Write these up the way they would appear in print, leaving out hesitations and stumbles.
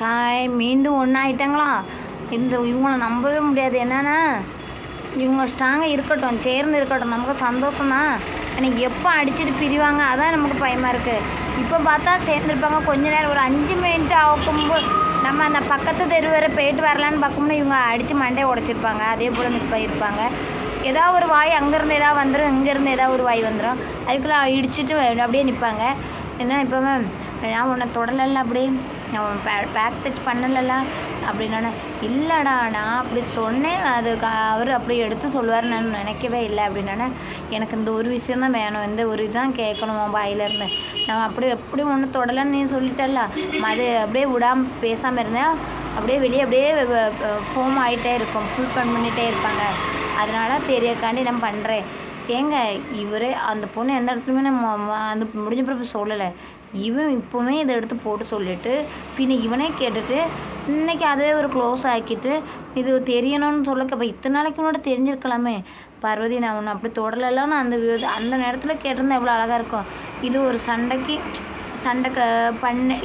Hi, மீண்டும் ஒன்றாயிட்டாங்களா? இவங்கள நம்பவே முடியாது. என்னன்னா இவங்க ஸ்ட்ராங்காக இருக்கட்டும், சேர்ந்து இருக்கட்டும், நமக்கு சந்தோஷம்தான். எனக்கு எப்போ அடிச்சுட்டு பிரிவாங்க, அதான் நமக்கு பயமாக இருக்குது. இப்போ பார்த்தா சேர்ந்துருப்பாங்க. கொஞ்ச நேரம் ஒரு 5 மினிட் ஆகும்போது நம்ம அந்த பக்கத்து தெரு வரை போயிட்டு வரலான்னு பார்க்கும்போது இவங்க அடித்து மண்டையை உடச்சிருப்பாங்க. அதே போல் இருப்பாங்க. ஏதாவது ஒரு வாய் அங்கேருந்து ஏதாவது வந்துடும், இங்கேருந்து ஏதாவது ஒரு வாய் வந்துடும். அதுக்குள்ளே இடிச்சிட்டு அப்படியே நிற்பாங்க. என்ன இப்போ நான் உன்னை தொடலைல்ல, அப்படியே நான் பேக் டச் பண்ணலைல்ல அப்படின்னா, இல்லைடா நான் அப்படி சொன்னேன், அது அவர் அப்படி எடுத்து சொல்லுவார், நான் நினைக்கவே இல்லை அப்படின்னா, எனக்கு இந்த ஒரு விஷயந்தான் வேணும், இந்த ஒரு இதுதான் கேட்கணும் வாயிலேருந்து. நான் எப்படி ஒன்று தொடலைன்னு நீ சொல்லிட்டல்ல, அது அப்படியே விடாமல் பேசாமல் இருந்தேன். அப்படியே வெளியே அப்படியே ஃபோம் ஆகிட்டே இருக்கும், ஃபுல் பண்ணிகிட்டே இருப்பாங்க. அதனால தெரியக்காண்டி நான் பண்ணுறேன். ஏங்க இவர் அந்த பொண்ணு எந்த இடத்துலையுமே நம்ம அந்த முடிஞ்ச பிறப்பு சொல்லலை. இவன் இப்போவுமே இதை எடுத்து போட்டு சொல்லிவிட்டு பின்ன இவனே கேட்டுட்டு இன்றைக்கி அதுவே ஒரு க்ளோஸ் ஆக்கிட்டு இது தெரியணும்னு சொல்லக்க. இப்போ இத்தனை நாளைக்கு முன்னாடி தெரிஞ்சிருக்கலாமே, பார்வதி நான் ஒன்று அப்படி தொடலைன்னு அந்த நேரத்தில் கேட்டிருந்தா எவ்வளோ அழகாக இருக்கும். இது ஒரு சண்டை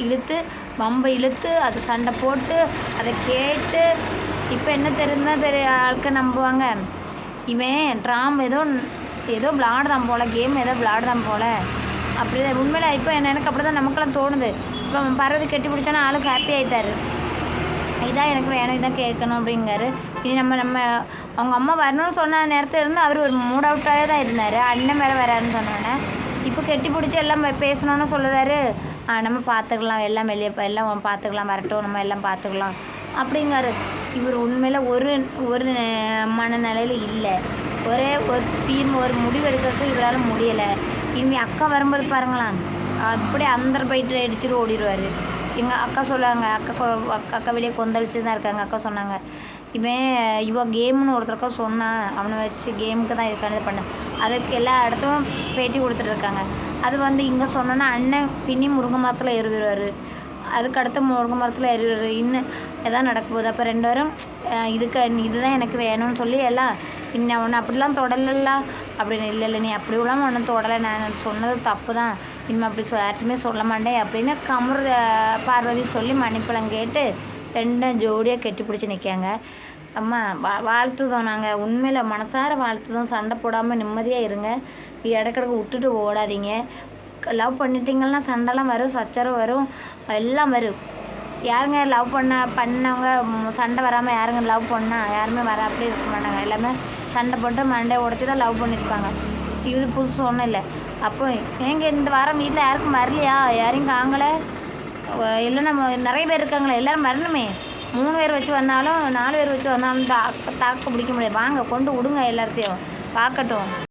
இழுத்து வம்பை இழுத்து அது சண்டை போட்டு அதை கேட்டு இப்போ என்ன தெரிஞ்சுதான் ஆட்கள் நம்புவாங்க. இவன் ஏதோ விளாடுதான் போல், கேம் ஏதோ விளாடுதான் போல். அப்படி உண்மையில் இப்போ எனக்கு அப்படி தான் நமக்கெல்லாம் தோணுது. இப்போ பார்வதி கட்டி பிடிச்சோன்னா ஆளுக்கு ஹாப்பி ஆகிட்டாரு. இதான் எனக்கு வேணும், இதான் கேட்கணும் அப்படிங்காரு. இனி நம்ம அவங்க அம்மா வரணும்னு சொன்ன நேரத்தில் இருந்து அவர் ஒரு மூட் அவுட்டாகவே தான் இருந்தார். அண்ணன் வேறு வராருன்னு சொன்னோன்னே இப்போ கட்டி பிடிச்சி எல்லாம் பேசணுன்னு சொல்லுதாரு. நம்ம பார்த்துக்கலாம், எல்லாம் வெளியே எல்லாம் பார்த்துக்கலாம், வரட்டும், நம்ம எல்லாம் பார்த்துக்கலாம் அப்படிங்காரு. இவர் உண்மையில் ஒரு மனநிலையில் இல்லை. ஒரு முடிவு எடுக்கிறதுக்கு இவரால் முடியலை. இனிமேல் அக்கா வரும்போது பாருங்களாம், அப்படியே போயிட்டு அடிச்சுட்டு ஓடிடுவார். எங்கள் அக்கா சொல்லுவாங்க, அக்கா வெளியே கொந்தளிச்சு தான் இருக்காங்க. அக்கா சொன்னாங்க, இவன் கேம்னு ஒருத்தருக்கா சொன்னான், அவனை வச்சு கேமுக்கு தான் இதுக்கான இது பண்ணேன். அதுக்கு எல்லா இடத்தும் பேட்டி கொடுத்துட்ருக்காங்க. அது இங்கே சொன்னோன்னா அண்ணன் பின்னி முருங்கை மரத்தில் ஏறுவார், அதுக்கு அடுத்த முருங்கை மரத்தில் ஏறுவார். இன்னும் எதாவது நடக்க போகுது. அப்போ 2 பேரும் இதுதான் எனக்கு வேணும்னு சொல்லி எல்லாம் இன்னும் ஒன்று அப்படிலாம் தொடலைல்ல அப்படின்னு. இல்லை நீ அப்படி விடாமல் ஒன்றும் தொடலை, நான் சொன்னது தப்பு தான், இனிமேல் அப்படி யார்ட்டுமே சொல்ல மாட்டேன் அப்படின்னு பார்வதி சொல்லி மன்னிப்பெல்லாம் கேட்டு 2 ஜோடியாக கெட்டி பிடிச்சி நிற்காங்க. அம்மா வாழ்த்துதோம், நாங்கள் உண்மையில் மனசார வாழ்த்துதோம். சண்டை போடாமல் நிம்மதியாக இருங்க, இடக்கிடக்கு விட்டுட்டு ஓடாதீங்க. லவ் பண்ணிட்டீங்கன்னா சண்டைலாம் வரும், சச்சரவு வரும், எல்லாம் வரும். யாருங்க லவ் பண்ணவங்க சண்டை வராமல் யாருங்க லவ் பண்ணால் யாருமே அப்படி இருக்க மாட்டாங்க. எல்லாமே சண்டை போட்டு மண்டையை உடச்சி தான் லவ் பண்ணியிருப்பாங்க. இது புதுசு ஒன்றும் இல்லை. அப்போ ஏங்க இந்த வாரம் வீட்டில் யாருக்கும் வரலையா, யாரையும் காங்கலை? இல்லைன்னா நிறைய பேர் இருக்காங்களே, எல்லோரும் வரணுமே. 3 பேர் வச்சு வந்தாலும் 4 பேர் வச்சு வந்தாலும் தாக்க பிடிக்க முடியாது. வாங்க கொண்டு விடுங்க, எல்லாத்தையும் பார்க்கட்டும்.